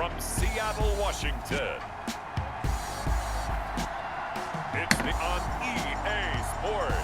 from Seattle, Washington. It's on EA Sports.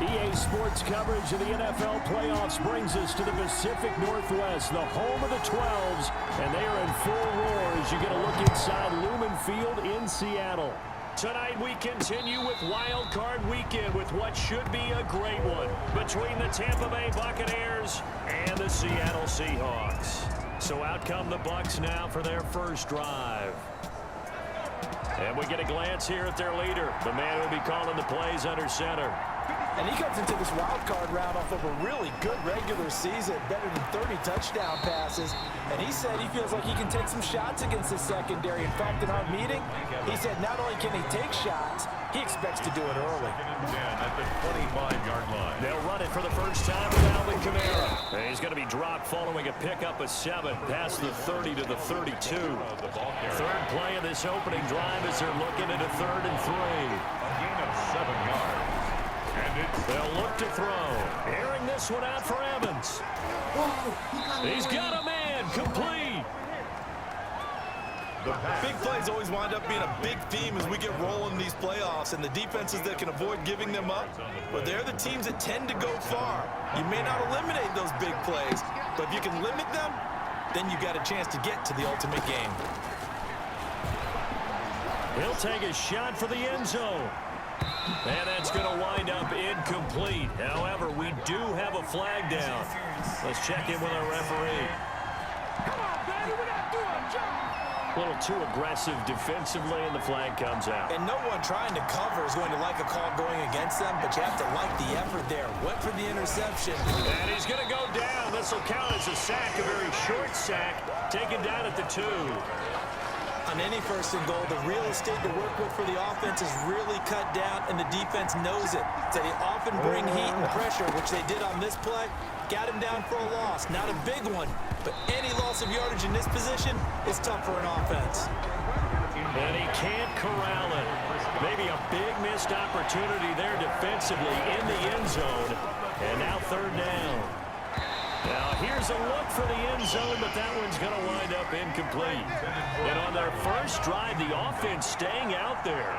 EA Sports coverage of the NFL playoffs brings us to the Pacific Northwest, the home of the 12s, and they are in full roar as you get a look inside Lumen Field in Seattle. Tonight we continue with Wildcard Weekend with what should be a great one between the Tampa Bay Buccaneers and the Seattle Seahawks. So out come the Bucs now for their first drive. And we get a glance here at their leader, the man who will be calling the plays under center. And he comes into this wild card round off of a really good regular season, better than 30 touchdown passes. And he said he feels like he can take some shots against his secondary. In fact, in our meeting, he said not only can he take shots, he expects to do it early. At the 25-yard line. They'll run it for the first time with Alvin Kamara. And he's going to be dropped following a pickup of 7 past the 30 to the 32. Third play of this opening drive as they're looking at a 3rd and 3. A gain of 7 yards. They'll look to throw. Airing this one out for Evans. He's got a man complete. Big plays always wind up being a big theme as we get rolling in these playoffs, and the defenses that can avoid giving them up, but they're the teams that tend to go far. You may not eliminate those big plays, but if you can limit them, then you got a chance to get to the ultimate game. He'll take a shot for the end zone. And that's going to wind up incomplete. However, we do have a flag down. Let's check in with our referee. Come on, baby, we're not doing a job. A little too aggressive defensively, and the flag comes out. And no one trying to cover is going to like a call going against them, but you have to like the effort there. Went for the interception. And he's going to go down. This will count as a sack, a very short sack, taken down at the 2. On any 1st and goal, the real estate to work with for the offense is really cut down, and the defense knows it. So they often bring heat and pressure, which they did on this play. Got him down for a loss. Not a big one, but any loss of yardage in this position is tough for an offense. And he can't corral it. Maybe a big missed opportunity there defensively in the end zone. And now 3rd down. Now here's a look for the end zone, but that one's going to wind up incomplete. And on their first drive, the offense staying out there.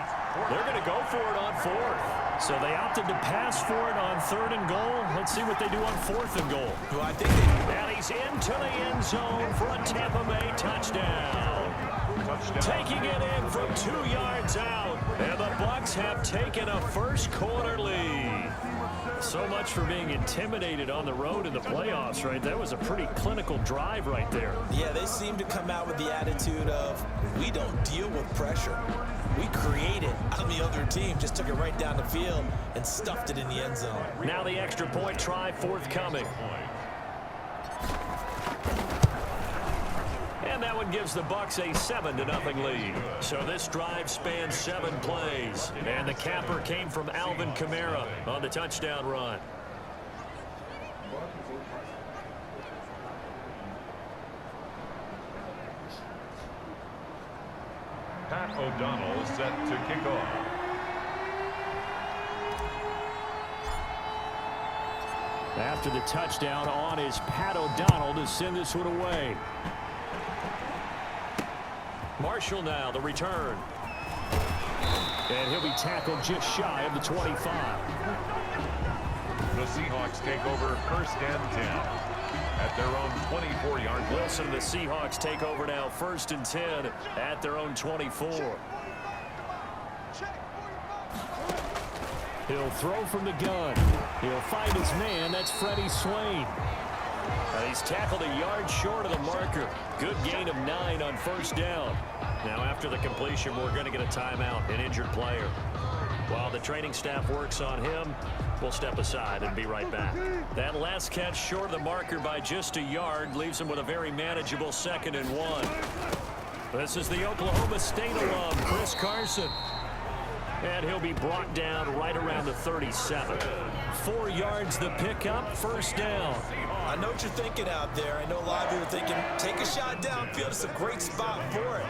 They're going to go for it on 4th. So they opted to pass for it on 3rd and goal. Let's see what they do on 4th and goal. Well, I think they... And he's into the end zone for a Tampa Bay touchdown. Taking it in from 2 yards out. And the Bucs have taken a first quarter lead. So much for being intimidated on the road in the playoffs, right? That was a pretty clinical drive right there. Yeah, they seem to come out with the attitude of, we don't deal with pressure. We create it on the other team, just took it right down the field and stuffed it in the end zone. Now the extra point try forthcoming. And that one gives the Bucs a 7-0 lead. So this drive spans 7 plays. And the capper came from Alvin Kamara on the touchdown run. Pat O'Donnell set to kick off. After the touchdown, on is Pat O'Donnell to send this one away. Marshall now, the return. And he'll be tackled just shy of the 25. The Seahawks take over 1st and 10 at their own 24-yard line. Wilson, the Seahawks take over now 1st and 10 at their own 24. He'll throw from the gun. He'll find his man. That's Freddie Swain. He's tackled a yard short of the marker. Good gain of 9 on 1st down. Now after the completion, we're going to get a timeout, an injured player. While the training staff works on him, we'll step aside and be right back. That last catch short of the marker by just a yard leaves him with a very manageable 2nd and 1. This is the Oklahoma State alum, Chris Carson. And he'll be brought down right around the 37. 4 yards the pickup, 1st down. I know what you're thinking out there. I know a lot of you are thinking, take a shot downfield. It's a great spot for it.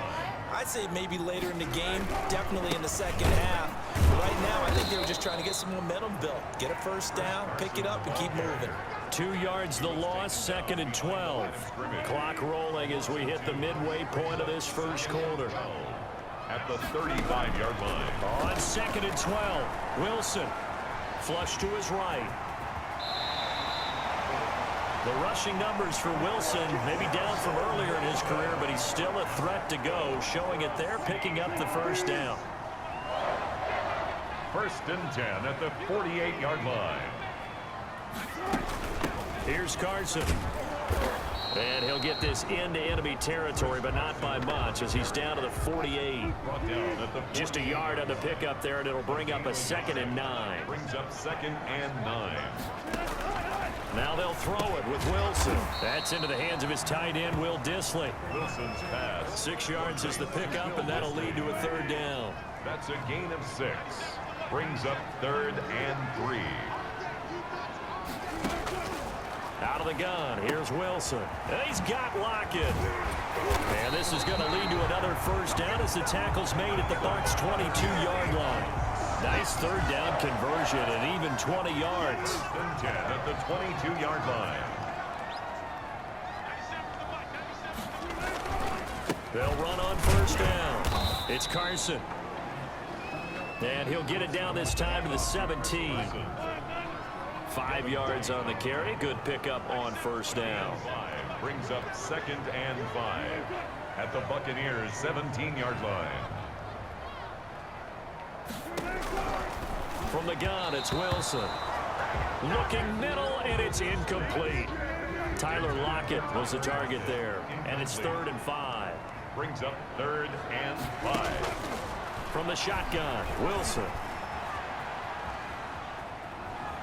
I'd I'd say maybe later in the game, definitely in the second half. But right now, I think they were just trying to get some momentum built. Get a first down, pick it up, and keep moving. 2 yards the loss, 2nd and 12. Clock rolling as we hit the midway point of this first quarter. At the 35-yard line. On 2nd and 12, Wilson. Flush to his right. The rushing numbers for Wilson may be down from earlier in his career, but he's still a threat to go, showing it there, picking up the first down. 1st and 10 at the 48-yard line. Here's Carson. And he'll get this into enemy territory, but not by much, as he's down to the 48. Just a yard on the pickup there, and it'll bring up a 2nd and 9. Brings up 2nd and 9. Now they'll throw it with Wilson. That's into the hands of his tight end, Will Dissly. Wilson's pass. 6 yards is the pickup, and that'll lead to a 3rd down. That's a gain of 6. Brings up 3rd and 3. Out of the gun, here's Wilson. And he's got Lockett. And this is going to lead to another first down as the tackle's made at the Bucs' 22-yard line. Nice 3rd down conversion and even 20 yards. 1st and 10 at the 22-yard line. They'll run on 1st down. It's Carson. And he'll get it down this time to the 17. 5 yards on the carry. Good pickup on 1st down. Brings up 2nd and 5 at the Buccaneers' 17-yard line. From the gun, it's Wilson. Looking middle, and it's incomplete. Tyler Lockett was the target there. And it's 3rd and 5. Brings up 3rd and 5. From the shotgun, Wilson.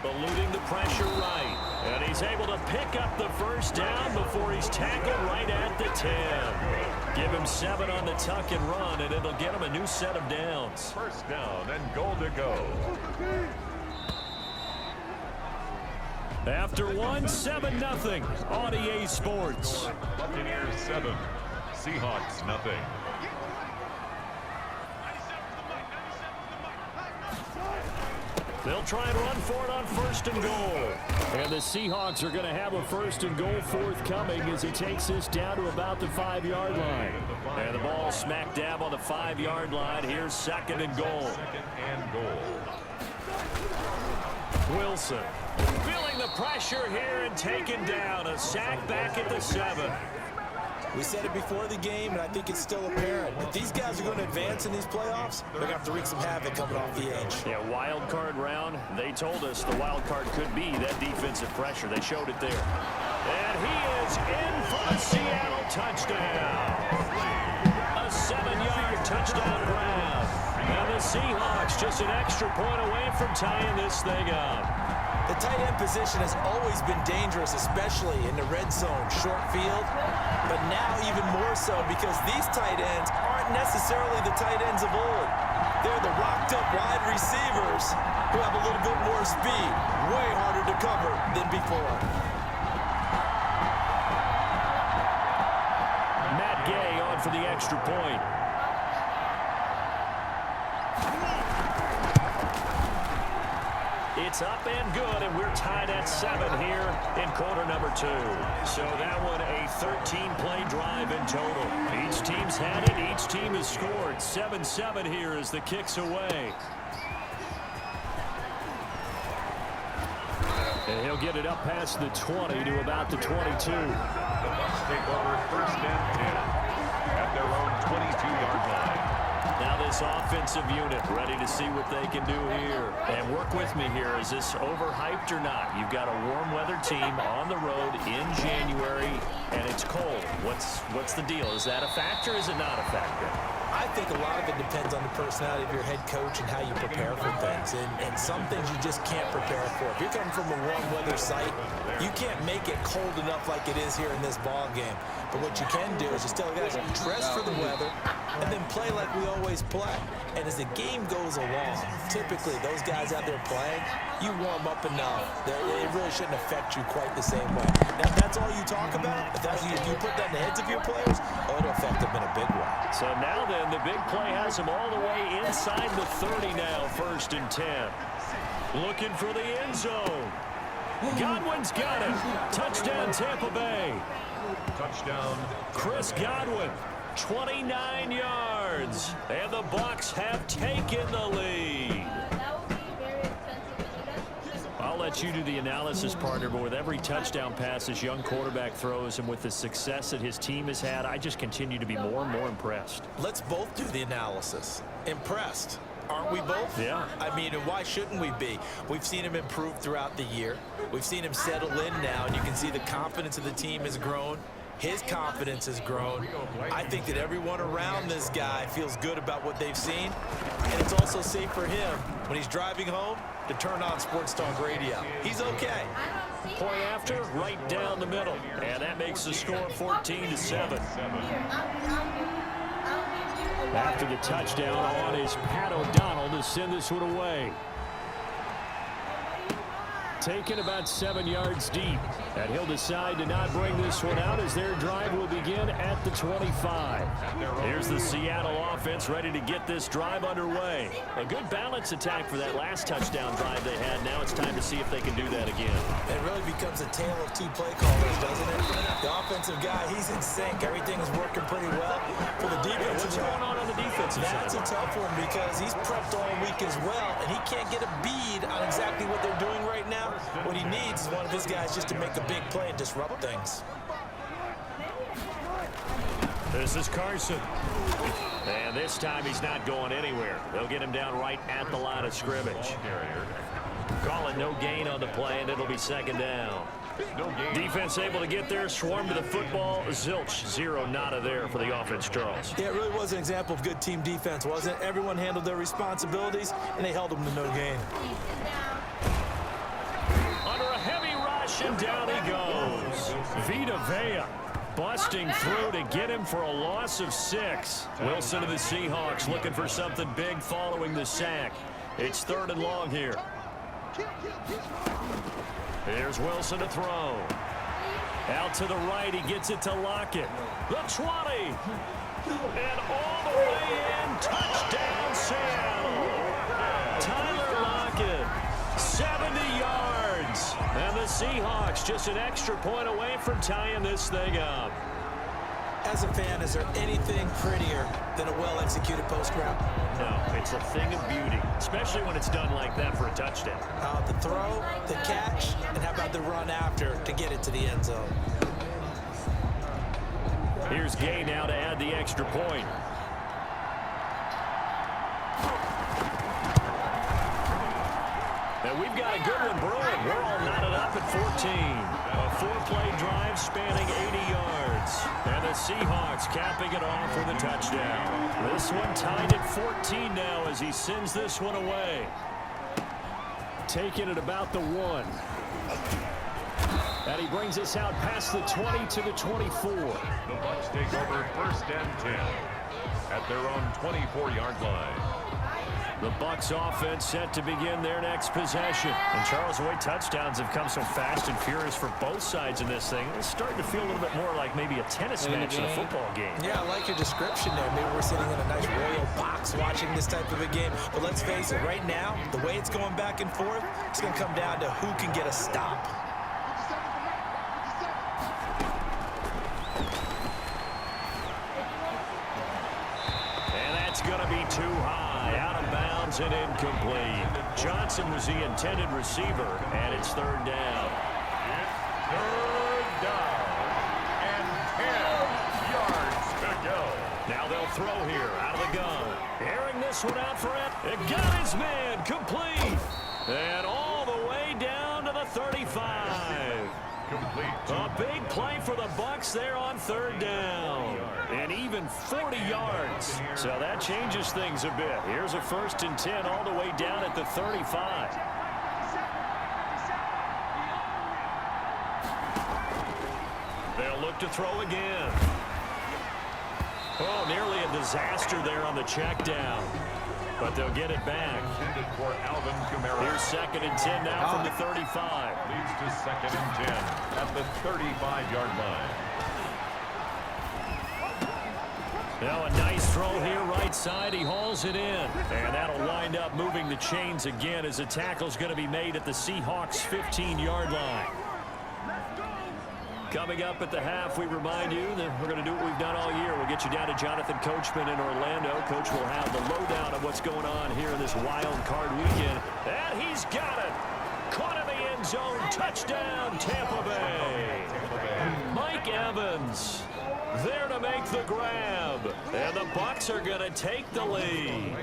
Eluding the pressure right. And he's able to pick up the first down before he's tackled right at the 10. Give him 7 on the tuck and run, and it'll get him a new set of downs. 1st down and goal to go. After 7-0 on EA Sports. Buccaneers 7, Seahawks nothing. They'll try and run for it on 1st and goal. And the Seahawks are going to have a 1st and goal forthcoming as he takes this down to about the 5-yard line. And the ball smack dab on the 5-yard line. Here's 2nd and goal. 2nd and goal. Wilson feeling the pressure here and taken down. A sack back at the 7. We said it before the game, and I think it's still apparent. If these guys are going to advance in these playoffs, they're going to have to wreak some havoc coming off the edge. Yeah, wild card round. They told us the wild card could be that defensive pressure. They showed it there. And he is in for a Seattle touchdown. A 7-yard touchdown grab. And the Seahawks just an extra point away from tying this thing up. The tight end position has always been dangerous, especially in the red zone, short field. But now even more so because these tight ends aren't necessarily the tight ends of old. They're the rocked-up wide receivers who have a little bit more speed, way harder to cover than before. Matt Gay on for the extra point. It's up and good, and we're tied at 7 here in quarter number 2. So that one a 13-play drive in total. Each team's had it. Each team has scored. 7-7 here as the kick's away. And he'll get it up past the 20 to about the 22. The Bucs take over 1st and 10 at their own 22-yard line. Now this offensive unit ready to see what they can do here. And work with me here. Is this overhyped or not? You've got a warm weather team on the road in January, and it's cold. What's the deal? Is that a factor or is it not a factor? I think a lot of it depends on the personality of your head coach and how you prepare for things. And some things you just can't prepare for. If you're coming from a warm weather site, you can't make it cold enough like it is here in this ball game. But what you can do is just tell the guys, dress for the weather and then play like we always play. And as the game goes along, typically those guys out there playing, you warm up enough that it really shouldn't affect you quite the same way. Now, if that's all you talk about, if you put that in the heads of your players, it'll affect them in a big way. So now then, the big play has him all the way inside the 30 now, 1st and 10. Looking for the end zone. Godwin's got it. Touchdown, Tampa Bay. Touchdown. Chris Godwin, 29 yards. And the Bucs have taken the lead. I'll let you do the analysis, partner, but with every touchdown pass this young quarterback throws and with the success that his team has had, I just continue to be more and more impressed. Let's both do the analysis. Impressed. Aren't we both? Yeah. I mean, why shouldn't we be? We've seen him improve throughout the year. We've seen him settle in now, and you can see the confidence of the team has grown. His confidence has grown. I think that everyone around this guy feels good about what they've seen, and it's also safe for him when he's driving home to turn on Sports Talk Radio. He's okay. Point after, right down the middle, and that makes the score 14-7. After the touchdown on is Pat O'Donnell to send this one away. Taken about 7 yards deep. And he'll decide to not bring this one out as their drive will begin at the 25. Here's the Seattle offense ready to get this drive underway. A good balance attack for that last touchdown drive they had. Now it's time to see if they can do that again. It really becomes a tale of two play callers, doesn't it? The offensive guy, he's in sync. Everything is working pretty well. For the defensive What's going on the defensive side? That's a tough one because he's prepped all week as well, and he can't get a bead on exactly what they're doing right now. What he needs is one of his guys just to make a big play and disrupt things. This is Carson. And this time he's not going anywhere. They'll get him down right at the line of scrimmage. Call it no gain on the play, and it'll be 2nd down. Defense able to get there, swarm to the football. Zilch, 0 nada there for the offense, Charles. Yeah, it really was an example of good team defense, wasn't it? Everyone handled their responsibilities, and they held them to no gain. Under a heavy rush, and down he goes. Vita Vea busting through to get him for a loss of 6. Wilson of the Seahawks looking for something big following the sack. It's 3rd and long here. Here's Wilson to throw. Out to the right, he gets it to Lockett. The 20. And all the way in. Touchdown, Seattle. Tyler Lockett, 70 yards. And the Seahawks just an extra point away from tying this thing up. As a fan, is there anything prettier than a well-executed post route? No, it's a thing of beauty, especially when it's done like that for a touchdown. The throw, the catch, and how about the run after to get it to the end zone? Here's Gay now to add the extra point. And we've got a good one brewing. We're all knotted up at 14. A 4-play drive spanning 80 yards. And the Seahawks capping it off with a touchdown. This one tied at 14 now as he sends this one away. Taking it about the 1. And he brings us out past the 20 to the 24. The Bucs take over 1st and 10 at their own 24-yard line. The Bucs offense set to begin their next possession. And Charles, the way touchdowns have come so fast and furious for both sides in this thing, it's starting to feel a little bit more like maybe a tennis match than a football game. Yeah, I like your description there. Maybe we're sitting in a nice royal box watching this type of a game. But let's face it, right now, the way it's going back and forth, it's going to come down to who can get a stop. Going to be too high, out of bounds and incomplete. Johnson was the intended receiver, and it's 3rd down. It's 3rd down and 10 yards to go. Now they'll throw here out of the gun. Airing this one out for it. It got his man complete. And all the way down to the 35. Complete. A big play for the Bucs there on 3rd down. And even 40 yards. So that changes things a bit. Here's a 1st and 10 all the way down at the 35. They'll look to throw again. Oh, nearly a disaster there on the check down. But they'll get it back. Intended for Alvin Kamara. Here's 2nd and 10 now from the 35. Leads to 2nd and 10 at the 35-yard line. Now a nice throw here, right side. He hauls it in. And that'll wind up moving the chains again as the tackle's going to be made at the Seahawks' 15-yard line. Coming up at the half, we remind you that we're going to do what we've done all year. We'll get you down to Jonathan Coachman in Orlando. Coach will have the lowdown of what's going on here in this wild card weekend. And he's got it. Caught in the end zone. Touchdown, Tampa Bay. Mike Evans there to make the grab. And the Bucs are going to take the lead.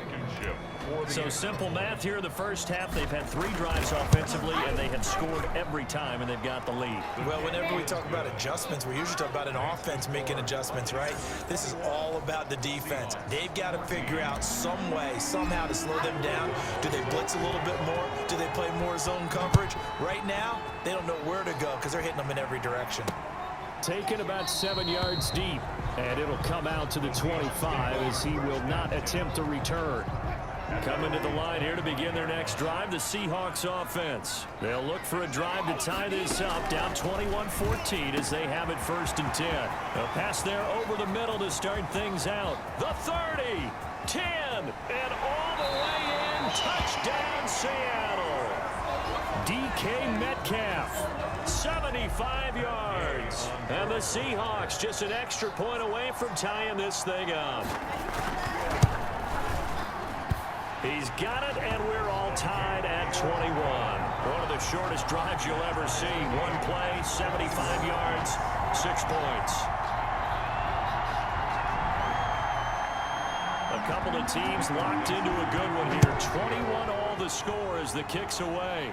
So simple math here in the first half. They've had 3 drives offensively, and they have scored every time, and they've got the lead. Well, whenever we talk about adjustments, we usually talk about an offense making adjustments, right? This is all about the defense. They've got to figure out some way, somehow to slow them down. Do they blitz a little bit more? Do they play more zone coverage? Right now, they don't know where to go because they're hitting them in every direction. Taken about 7 yards deep, and it'll come out to the 25 as he will not attempt to return. Coming to the line here to begin their next drive, the Seahawks offense. They'll look for a drive to tie this up, down 21-14 as they have it 1st and 10. A pass there over the middle to start things out. The 30, 10, and all the way in. Touchdown, Seattle. DK Metcalf, 75 yards. And the Seahawks just an extra point away from tying this thing up. He's got it, and we're all tied at 21. One of the shortest drives you'll ever see. One play, 75 yards, 6 points. A couple of teams locked into a good one here. 21 all the score as the kick's away.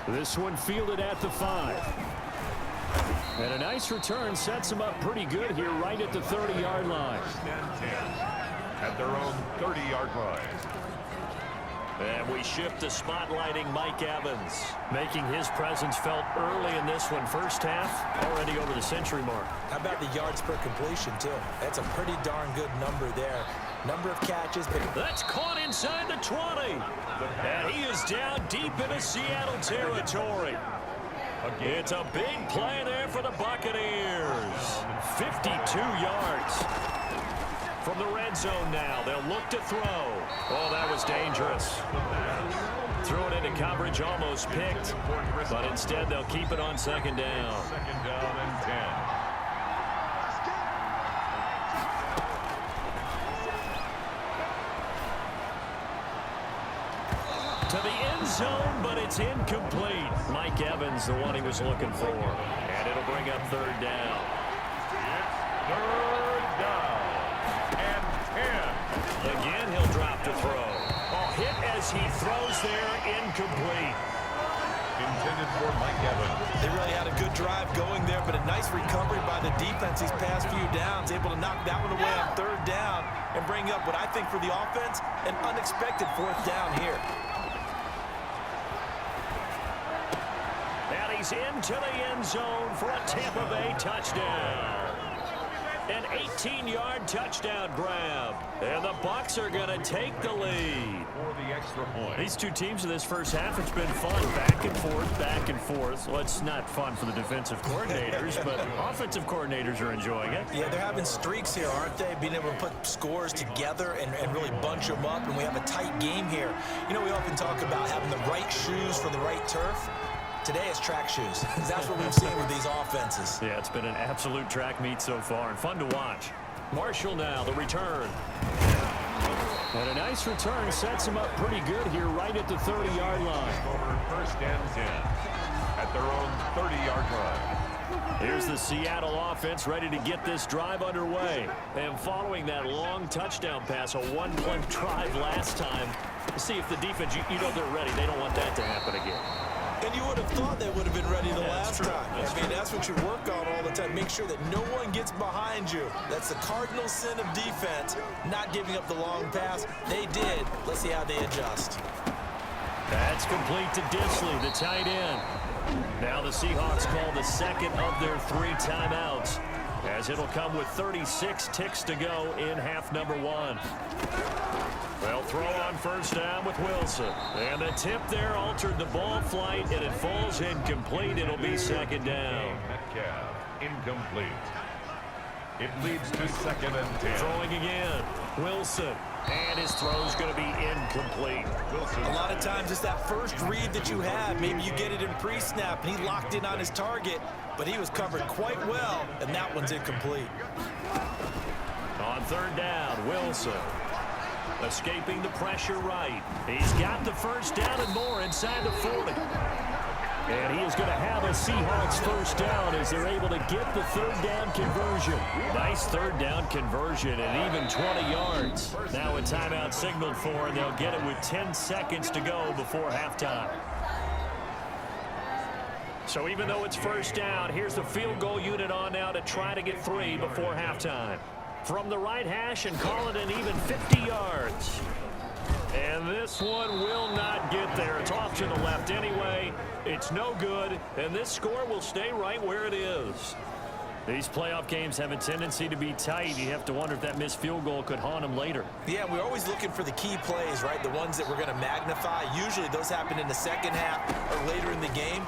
This one fielded at the 5. And a nice return sets him up pretty good here right at the 30-yard line. At their own 30-yard line. And we shift to spotlighting Mike Evans, making his presence felt early in this one. First half, already over the century mark. How about the yards per completion, too? That's a pretty darn good number there. Number of catches. But that's caught inside the 20. And he is down deep into Seattle territory. It's a big play there for the Buccaneers. 52 yards. From the red zone now, they'll look to throw. Oh, that was dangerous. Threw it into coverage, almost picked. But instead, they'll keep it on 2nd down. 2nd down and 10. To the end zone, but it's incomplete. Mike Evans, the one he was looking for. And it'll bring up 3rd down. It's 3rd down and 10. Again, he'll drop to throw. Oh, hit as he throws there, incomplete. Intended for Mike Evans. they really had a good drive going there, but a nice recovery by the defense these past few downs. Able to knock that one away on 3rd down and bring up what I think for the offense, an unexpected 4th down here. He's into the end zone for a Tampa Bay touchdown. An 18-yard touchdown grab. And the Bucs are going to take the lead. For the extra point. These two teams in this first half, it's been fun. Back and forth, back and forth. Well, it's not fun for the defensive coordinators, but offensive coordinators are enjoying it. Yeah, they're having streaks here, aren't they? Being able to put scores together and really bunch them up, and we have a tight game here. You know, we often talk about having the right shoes for the right turf. Today it's track shoes. That's what we've seen with these offenses. Yeah, it's been an absolute track meet so far and fun to watch. Marshall now, the return. And a nice return sets him up pretty good here right at the 30-yard line. Over 1st and 10 at their own 30-yard line. Here's the Seattle offense ready to get this drive underway. And following that long touchdown pass, a one-play drive last time, see if the defense, you know they're ready. They don't want that to happen again. And you would have thought they would have been ready the last time. That's I mean, that's what you work on all the time. Make sure that no one gets behind you. That's the cardinal sin of defense, not giving up the long pass. They did. Let's see how they adjust. That's complete to Disley, the tight end. Now the Seahawks call the second of their 3 timeouts. as it'll come with 36 ticks to go in half number one. They'll throw on first down with Wilson. And the tip there altered the ball flight, and it falls incomplete. It'll be second down. Metcalf, incomplete. It leads to 2nd and 10. Throwing again. Wilson. And his throw's going to be incomplete. Wilson. A lot of times it's that first read that you have. Maybe you get it in pre-snap, and he locked in on his target, but he was covered quite well, and that one's incomplete. On third down, Wilson. Escaping the pressure right. He's got the first down and more inside the 40. And he is going to have a Seahawks first down as they're able to get the third down conversion. Nice third down conversion and even 20 yards. Now a timeout signaled for, and they'll get it with 10 seconds to go before halftime. So even though it's first down, here's the field goal unit on now to try to get 3 before halftime. From the right hash and call it an even 50 yards. And this one will not get there. It's off to the left anyway. It's no good, and this score will stay right where it is. These playoff games have a tendency to be tight. You have to wonder if that missed field goal could haunt them later. Yeah, we're always looking for the key plays, right? The ones that we're going to magnify. Usually those happen in the second half or later in the game.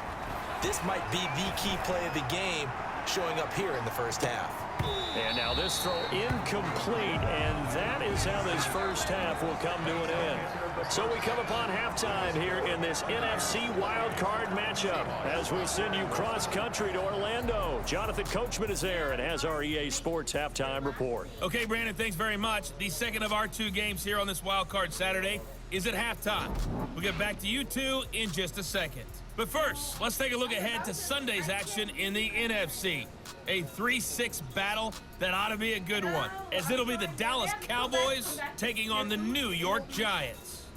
This might be the key play of the game showing up here in the first half. And now this throw incomplete, and that is how this first half will come to an end. So we come upon halftime here in this NFC Wildcard matchup as we send you cross-country to Orlando. Jonathan Coachman is there and has our EA Sports halftime report. Okay, Brandon, thanks very much. The second of our 2 games here on this Wildcard Saturday is at halftime. We'll get back to you two in just a second. But first, let's take a look ahead to Sunday's action in the NFC. A 3-6 battle that ought to be a good one, as it'll be the Dallas Cowboys taking on the New York Giants.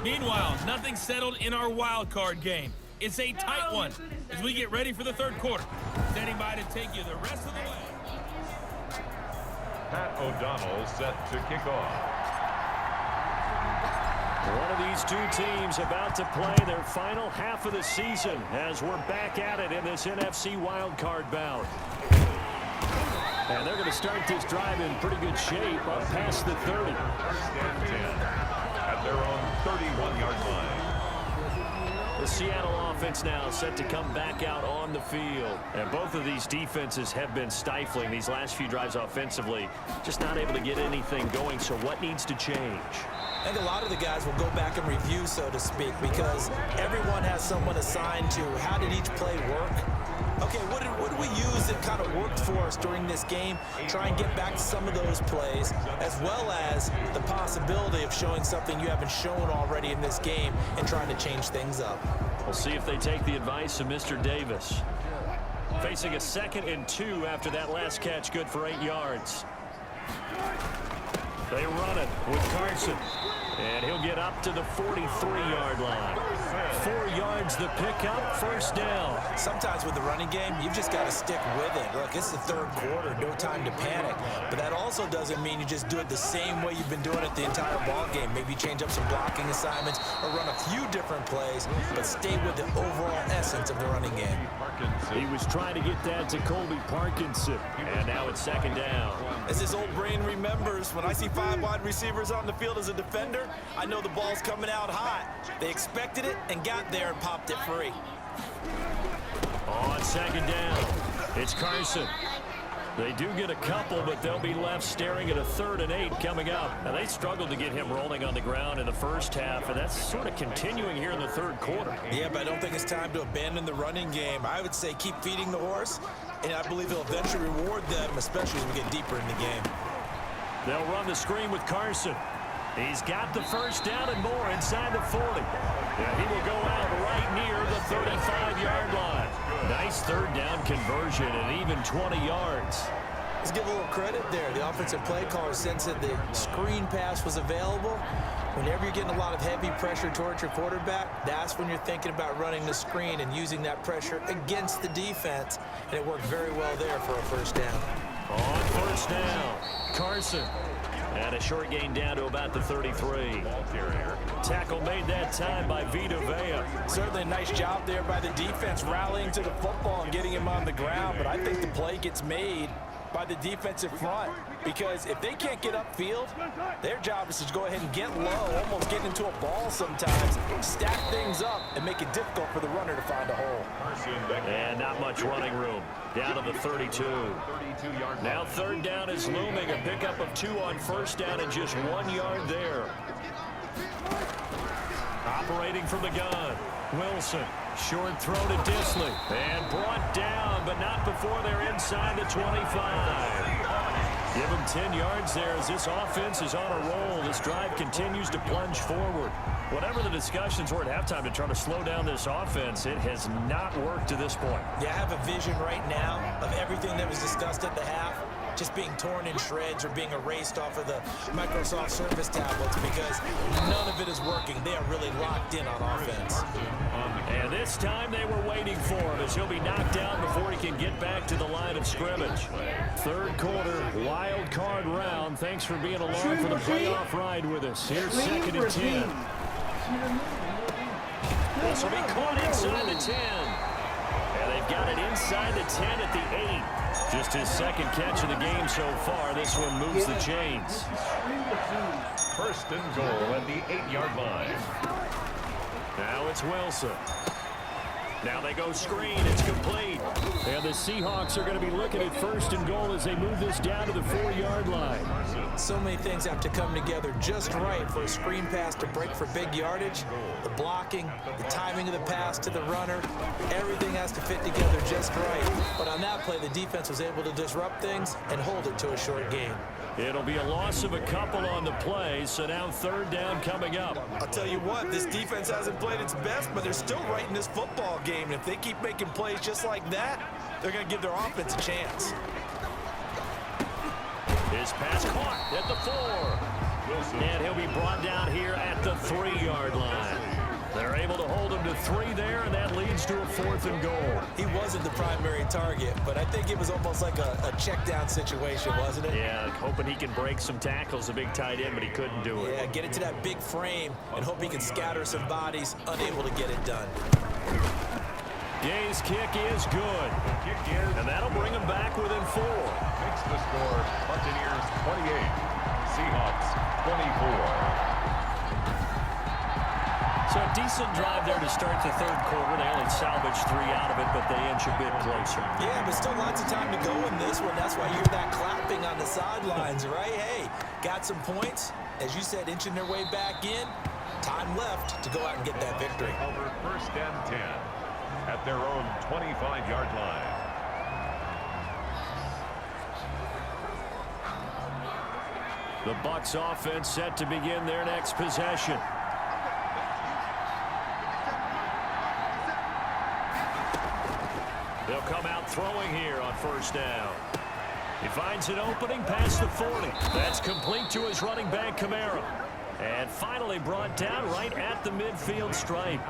Meanwhile, nothing settled in our wild card game. It's a tight one as we get ready for the third quarter. Standing by to take you the rest of the way. Pat O'Donnell set to kick off. One of these two teams about to play their final half of the season as we're back at it in this NFC wildcard bout. And they're going to start this drive in pretty good shape up past the 30. First and 10 at their own 31-yard line. The Seattle offense now set to come back out on the field. And both of these defenses have been stifling these last few drives offensively. Just not able to get anything going. So what needs to change? I think a lot of the guys will go back and review, so to speak, because everyone has someone assigned to how did each play work. Okay, what did we use that kind of worked for us during this game? Try and get back to some of those plays, as well as the possibility of showing something you haven't shown already in this game and trying to change things up. We'll see if they take the advice of Mr. Davis. Facing a 2nd and 2 after that last catch, good for 8 yards. They run it with Carson. And he'll get up to the 43-yard line. 4 yards the pickup, first down. Sometimes with the running game, you've just got to stick with it. Look, it's the third quarter, no time to panic. But that also doesn't mean you just do it the same way you've been doing it the entire ball game. Maybe change up some blocking assignments or run a few different plays, but stay with the overall essence of the running game. He was trying to get that to Colby Parkinson. And now it's 2nd down. As his old brain remembers, when I see 5 wide receivers on the field as a defender, I know the ball's coming out hot. They expected it and got there and popped it free. On 2nd down, it's Carson. They do get a couple, but they'll be left staring at a 3rd and 8 coming up. Now, they struggled to get him rolling on the ground in the first half, and that's sort of continuing here in the third quarter. Yeah, but I don't think it's time to abandon the running game. I would say keep feeding the horse, and I believe he'll eventually reward them, especially as we get deeper in the game. They'll run the screen with Carson. He's got the first down and more inside the 40. And he will go out right near the 35-yard line. Nice third down conversion and even 20 yards. Let's give a little credit there. The offensive play caller sensed that the screen pass was available. Whenever you're getting a lot of heavy pressure towards your quarterback, that's when you're thinking about running the screen and using that pressure against the defense. And it worked very well there for a first down. On first down, Carson. And a short gain down to about the 33. Tackle made that time by Vita Vea. Certainly a nice job there by the defense rallying to the football and getting him on the ground. But I think the play gets made by the defensive front, because if they can't get upfield, their job is to go ahead and get low, almost get into a ball sometimes, stack things up, and make it difficult for the runner to find a hole. And not much running room. Down to the 32. Now third down is looming. A pickup of 2 on first down and just 1 yard there. Operating from the gun. Wilson. Short throw to Disley. And brought down, but not before they're inside the 25. Give him 10 yards there as this offense is on a roll. This drive continues to plunge forward. Whatever the discussions were at halftime to try to slow down this offense, it has not worked to this point. Yeah, I have a vision right now of everything that was discussed at the half just being torn in shreds or being erased off of the Microsoft Surface tablets, because none of it is working. They are really locked in on offense. And this time they were waiting for him as he'll be knocked down before he can get back to the line of scrimmage. Third quarter, wild card round. Thanks for being along for the playoff ride with us. Here's second and 10. This will be caught inside the 10. And they've got it inside the 10 at the 8. Just his second catch of the game so far. This one moves the chains. First and goal at the 8-yard line. Now it's Wilson. Now they go screen. It's complete. And the Seahawks are going to be looking at first and goal as they move this down to the 4-yard line. So many things have to come together just right for a screen pass to break for big yardage. The blocking, the timing of the pass to the runner, everything has to fit together just right. But on that play, the defense was able to disrupt things and hold it to a short gain. It'll be a loss of a couple on the play, so now third down coming up. I'll tell you what, this defense hasn't played its best, but they're still right in this football game. And if they keep making plays just like that, they're going to give their offense a chance. His pass caught at the 4. And he'll be brought down here at the 3-yard line. They're able to hold him to 3 there, and that leads to a 4th and goal. He wasn't the primary target, but I think it was almost like a check down situation, wasn't it? Yeah, hoping he can break some tackles, a big tight end, but he couldn't do it. Yeah, get it to that big frame and hope he can scatter some bodies, unable to get it done. Gay's kick is good. And that'll bring him back within 4. Makes the score Buccaneers 28, Seahawks 24. So a decent drive there to start the third quarter. They only salvaged 3 out of it, but they inch a bit closer. Yeah, but still lots of time to go in this one. That's why you hear that clapping on the sidelines, right? Hey, got some points. As you said, inching their way back in. Time left to go out and get that victory. Over first and 10 at their own 25-yard line. The Bucs offense set to begin their next possession. They'll come out throwing here on first down. He finds an opening past the 40. That's complete to his running back, Kamara. And finally brought down right at the midfield stripe.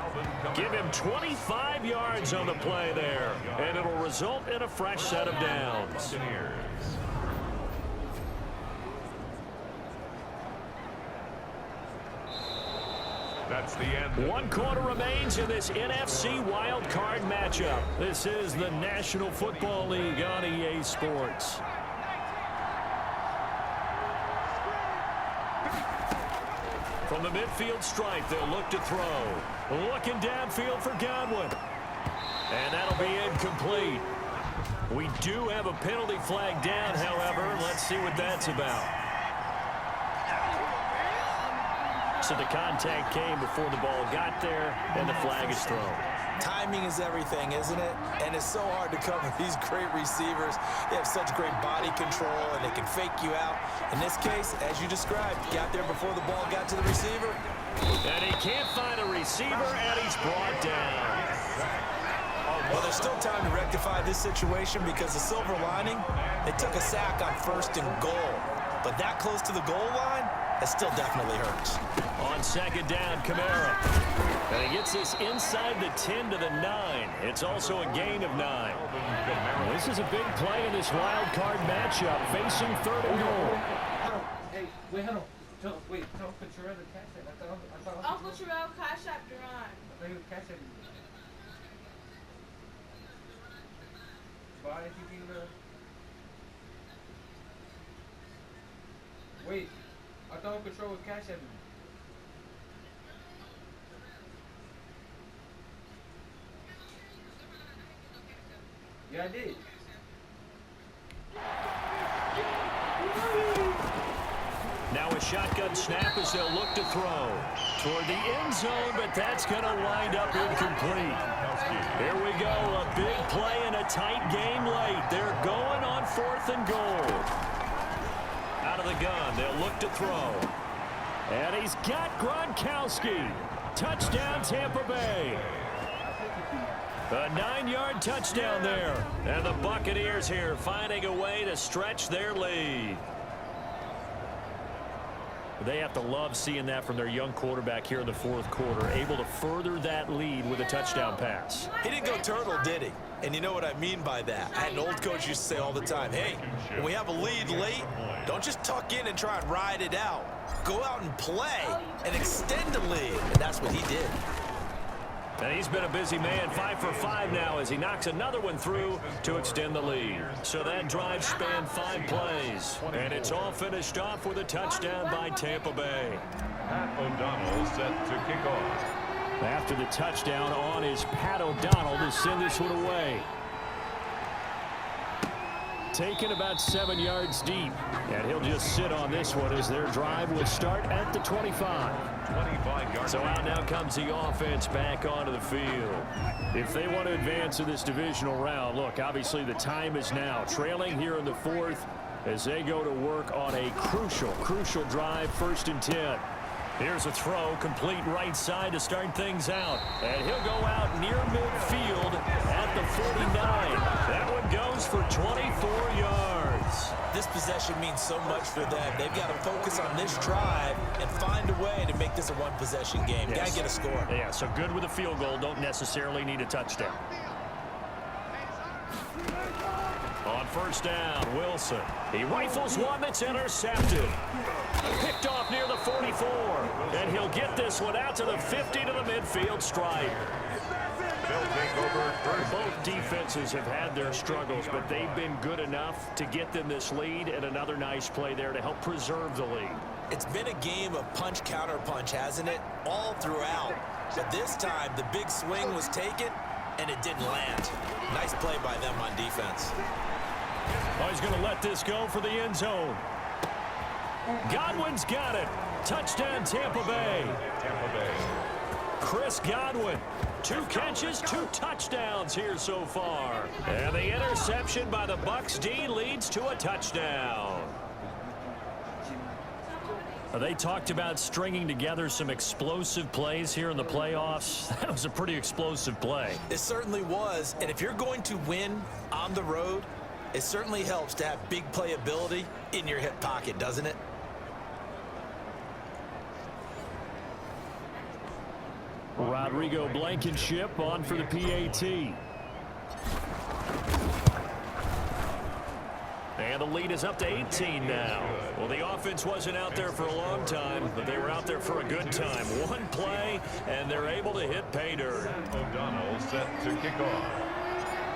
Give him 25 yards on the play there. And it'll result in a fresh set of downs. That's the end. 1 quarter remains in this NFC Wildcard matchup. This is the National Football League on EA Sports. From the midfield stripe, they'll look to throw. Looking downfield for Godwin. And that'll be incomplete. We do have a penalty flag down, however. Let's see what that's about. So the contact came before the ball got there, and the flag is thrown. Timing is everything, isn't it? And it's so hard to cover these great receivers. They have such great body control, and they can fake you out. In this case, as you described, got there before the ball got to the receiver. And he can't find a receiver, and he's brought down. Well, there's still time to rectify this situation because the silver lining, they took a sack on first and goal. But that close to the goal line, that still definitely hurts. On second down, Kamara. And he gets this inside the 10 to the 9. It's also a gain of 9. This is a big play in this wild card matchup, facing third and goal. Wait, hold on. Wait, tell Uncle Terrell to cash it. I thought Uncle Terrell cash out Duran. I thought he was cash it. Why did you give the... Wait, I thought Uncle Terrell was cash it. Yeah, I did. Now a shotgun snap as they'll look to throw toward the end zone, but that's going to wind up incomplete. Here we go, a big play in a tight game late. They're going on 4th and goal. Out of the gun, they'll look to throw. And he's got Gronkowski. Touchdown, Tampa Bay. A 9-yard touchdown there. And the Buccaneers here finding a way to stretch their lead. They have to love seeing that from their young quarterback here in the 4th quarter, able to further that lead with a touchdown pass. He didn't go turtle, did he? And you know what I mean by that. I had an old coach used to say all the time, hey, when we have a lead late, don't just tuck in and try and ride it out. Go out and play and extend the lead. And that's what he did. And he's been a busy man, 5 for 5 now as he knocks another one through to extend the lead. So that drive spanned 5 plays. And it's all finished off with a touchdown by Tampa Bay. Pat O'Donnell set to kick off. After the touchdown on is Pat O'Donnell to send this one away. Taken about 7 yards deep. And he'll just sit on this one as their drive will start at the 25. 25 yards. So out now comes the offense back onto the field. If they want to advance in this divisional round, look, obviously the time is now. Trailing here in the 4th as they go to work on a crucial drive, 1st and 10. Here's a throw, complete right side to start things out. And he'll go out near midfield at the 49. That one goes for 24 yards. This possession means so much for them. They've got to focus on this drive and find a way to make this a one-possession game. Yes. Got to get a score. Yeah, so good with a field goal. Don't necessarily need a touchdown. On 1st down, Wilson. He rifles one that's intercepted. Picked off near the 44. And he'll get this one out to the 50 to the midfield stripe. They'll take over first. Both defenses have had their struggles, but they've been good enough to get them this lead, and another nice play there to help preserve the lead. It's been a game of punch-counter-punch, hasn't it? All throughout. But this time, the big swing was taken, and it didn't land. Nice play by them on defense. Oh, he's going to let this go for the end zone. Godwin's got it. Touchdown, Tampa Bay. Tampa Bay. Chris Godwin. 2 catches, 2 touchdowns here so far. And the interception by the Bucs D leads to a touchdown. They talked about stringing together some explosive plays here in the playoffs. That was a pretty explosive play. It certainly was. And if you're going to win on the road, it certainly helps to have big playability in your hip pocket, doesn't it? Rodrigo Blankenship on for the PAT. And the lead is up to 18 now. Well, the offense wasn't out there for a long time, but they were out there for a good time. One play, and they're able to hit pay dirt. O'Donnell set to kick off.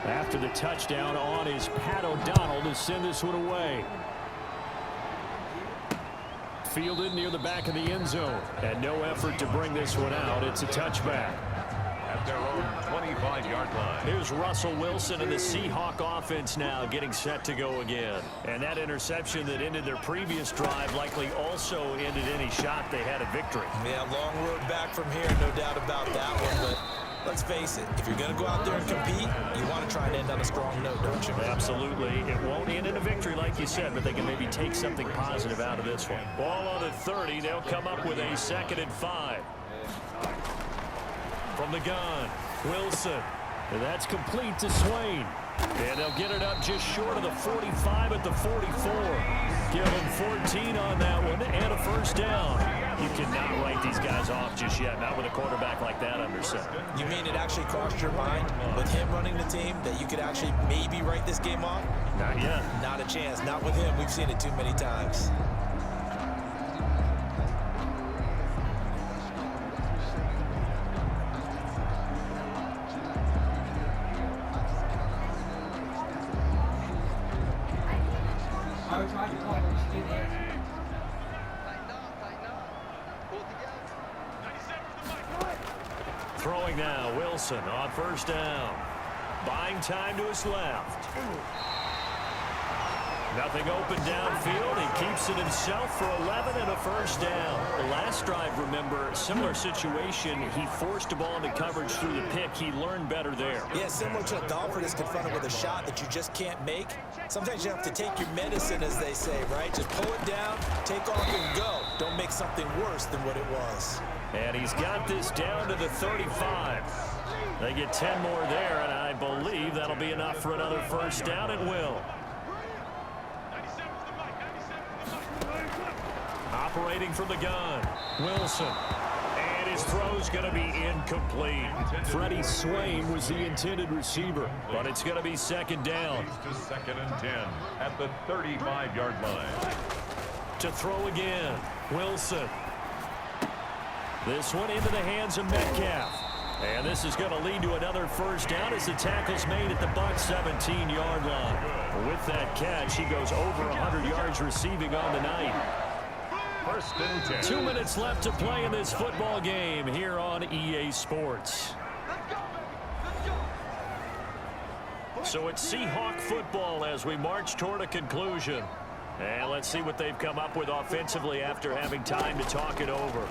After the touchdown on is Pat O'Donnell to send this one away. Fielded near the back of the end zone. And no effort to bring this one out. It's a touchback. At their own 25-yard line. Here's Russell Wilson and the Seahawk offense now getting set to go again. And that interception that ended their previous drive likely also ended any shot they had at victory. Yeah, long road back from here, no doubt about that one. But let's face it, if you're going to go out there and compete, you want to try and end on a strong note, don't you? Absolutely. It won't end in a victory like you said, but they can maybe take something positive out of this one. Ball on the 30. They'll come up with a 2nd and 5. From the gun, Wilson. And that's complete to Swain. And they'll get it up just short of the 45 at the 44. Give them 14 on that one and a 1st down. You cannot write these guys off just yet, not with a quarterback like that under center. You mean it actually crossed your mind with him running the team that you could actually maybe write this game off? Not yet. Not a chance. Not with him. We've seen it too many times. Throwing now, Wilson on first down. Buying time to his left. Nothing open downfield. He keeps it himself for 11 and a first down. The last drive, remember, similar situation. He forced a ball into coverage through the pick. He learned better there. Yeah, similar to a golfer that's confronted with a shot that you just can't make. Sometimes you have to take your medicine, as they say, right? Just pull it down, take off, and go. Don't make something worse than what it was. And he's got this down to the 35. They get 10 more there, and I believe that'll be enough for another first down. It will. Operating from the gun, Wilson. And his throw's going to be incomplete. Freddie Swain was the intended receiver, but it's going to be second down. To second and 10 at the 35-yard line. To throw again, Wilson. This one into the hands of Metcalf. And this is going to lead to another first down as the tackle's made at the Bucs 17-yard line. With that catch, he goes over 100 yards receiving on the night. First and 10. 2 minutes left to play in this football game here on EA Sports. So it's Seahawk football as we march toward a conclusion. And let's see what they've come up with offensively after having time to talk it over.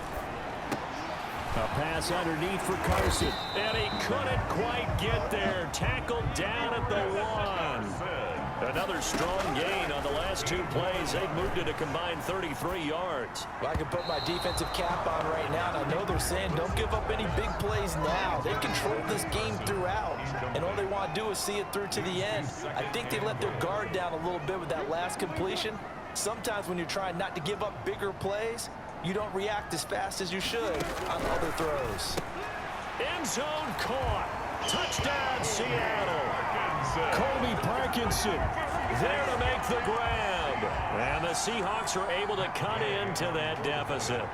A pass underneath for Carson. And he couldn't quite get there. Tackled down at the 1. Another strong gain on the last 2 plays. They've moved it a combined 33 yards. Well, I can put my defensive cap on right now, and I know they're saying don't give up any big plays now. They've controlled this game throughout, and all they want to do is see it through to the end. I think they let their guard down a little bit with that last completion. Sometimes when you're trying not to give up bigger plays, you don't react as fast as you should on other throws. End zone caught. Touchdown, Seattle. Colby Parkinson there to make the grab. And the Seahawks are able to cut into that deficit.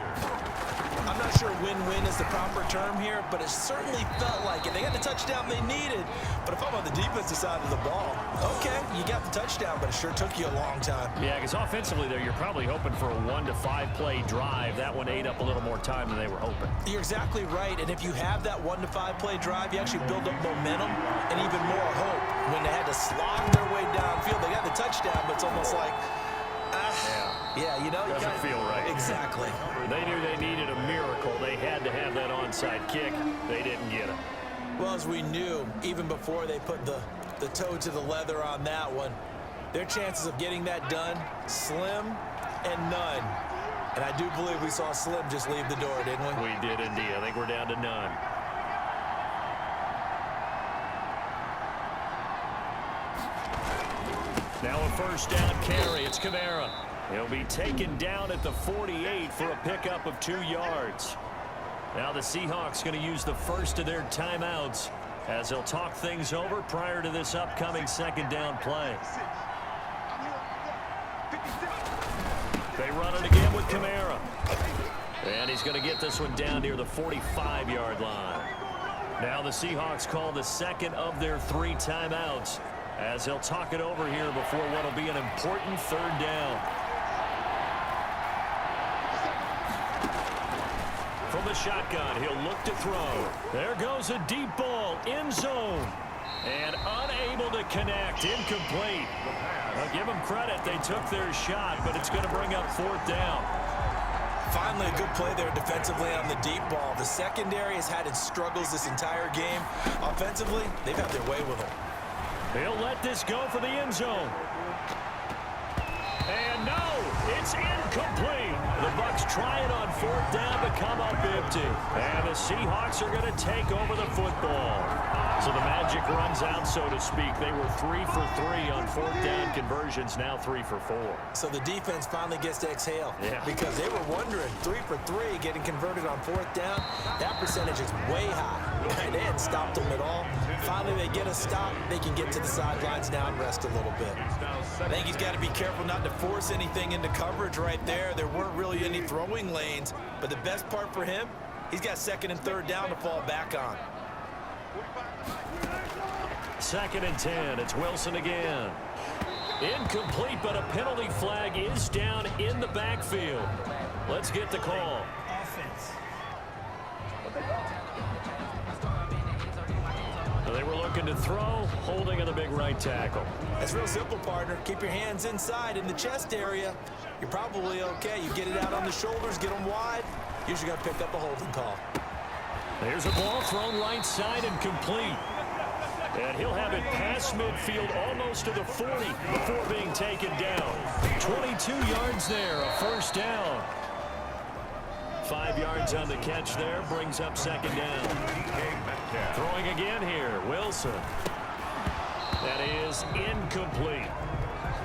I'm not sure win-win is the proper term here, but it certainly felt like it. They got the touchdown they needed, but if I'm on the defensive side of the ball, okay, you got the touchdown, but it sure took you a long time. Yeah, because offensively there, you're probably hoping for a 1 to 5 play drive. That one ate up a little more time than they were hoping. You're exactly right, and if you have that 1 to 5 play drive, you actually build up momentum and even more hope. When they had to slog their way downfield, they got the touchdown, but it's almost like, yeah, you know, doesn't feel right. Exactly. They knew they needed a miracle. They had to have that onside kick. They didn't get it. Well, as we knew, even before they put the toe to the leather on that one, their chances of getting that done, slim and none. And I do believe we saw Slim just leave the door, didn't we? We did indeed. I think we're down to none. Now a first down carry. It's Kamara. He'll be taken down at the 48 for a pickup of 2 yards. Now the Seahawks going to use the first of their timeouts as they'll talk things over prior to this upcoming second down play. They run it again with Kamara. And he's going to get this one down near the 45-yard line. Now the Seahawks call the second of their 3 timeouts as they'll talk it over here before what will be an important third down. From the shotgun, he'll look to throw. There goes a deep ball, end zone. And unable to connect, incomplete. I'll give them credit, they took their shot, but it's going to bring up 4th down. Finally, a good play there defensively on the deep ball. The secondary has had its struggles this entire game. Offensively, they've had their way with them. He'll let this go for the end zone. And no, it's incomplete. The Bucs try it on 4th down to come up empty. And the Seahawks are going to take over the football. So the magic runs out, so to speak. They were 3 for 3 on 4th down conversions, now 3 for 4. So the defense finally gets to exhale. Yeah. Because they were wondering, 3 for 3 getting converted on 4th down. That percentage is way high. And they hadn't stopped them at all. Finally, they get a stop. They can get to the sidelines now and rest a little bit. I think he's got to be careful not to force anything into coverage right there. There weren't really any throwing lanes. But the best part for him, he's got 2nd and 3rd down to fall back on. 2nd and 10. It's Wilson again. Incomplete, but a penalty flag is down in the backfield. Let's get the call. They were looking to throw, holding on the big right tackle. It's real simple, partner. Keep your hands inside in the chest area. You're probably okay. You get it out on the shoulders, get them wide. Usually got to pick up a holding call. There's a ball thrown right side and complete. And he'll have it past midfield almost to the 40 before being taken down. 22 yards there, a first down. 5 yards on the catch there, brings up second down. Throwing again here, Wilson. That is incomplete.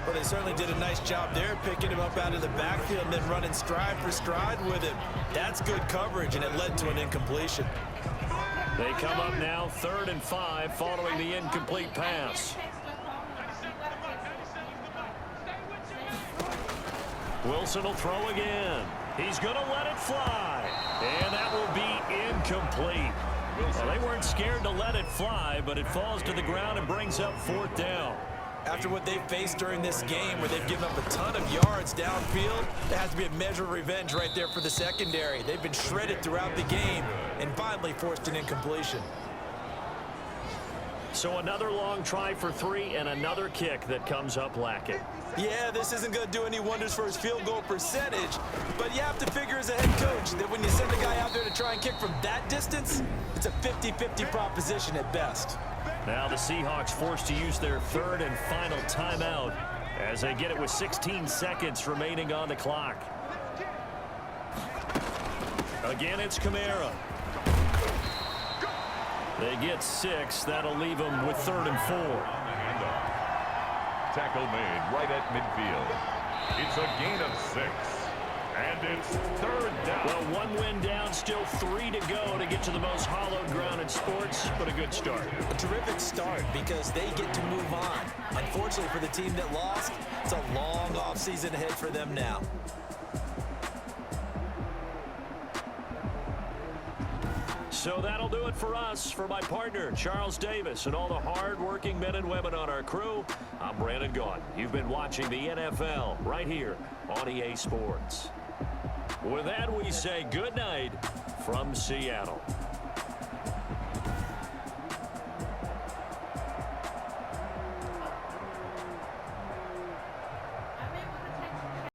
Well, they certainly did a nice job there, picking him up out of the backfield and then running stride for stride with him. That's good coverage, and it led to an incompletion. They come up now 3rd and 5 following the incomplete pass. Wilson will throw again. He's going to let it fly. And that will be incomplete. Well, they weren't scared to let it fly, but it falls to the ground and brings up 4th down. After what they've faced during this game where they've given up a ton of yards downfield, there has to be a measure of revenge right there for the secondary. They've been shredded throughout the game and finally forced an incompletion. So another long try for 3 and another kick that comes up lacking. Yeah, this isn't going to do any wonders for his field goal percentage, but you have to figure as a head coach that when you send a guy out there to try and kick from that distance, it's a 50-50 proposition at best. Now the Seahawks forced to use their 3rd and final timeout as they get it with 16 seconds remaining on the clock. Again, it's Kamara. They get 6. That'll leave them with 3rd and 4. Tackle made right at midfield. It's a gain of 6. And it's 3rd down. Well, 1 win down, still 3 to go to get to the most hallowed ground in sports, but a good start. A terrific start because they get to move on. Unfortunately for the team that lost, it's a long offseason ahead for them now. So that'll do it for us. For my partner, Charles Davis, and all the hard-working men and women on our crew, I'm Brandon Gaudin. You've been watching the NFL right here on EA Sports. With that, we say good night from Seattle.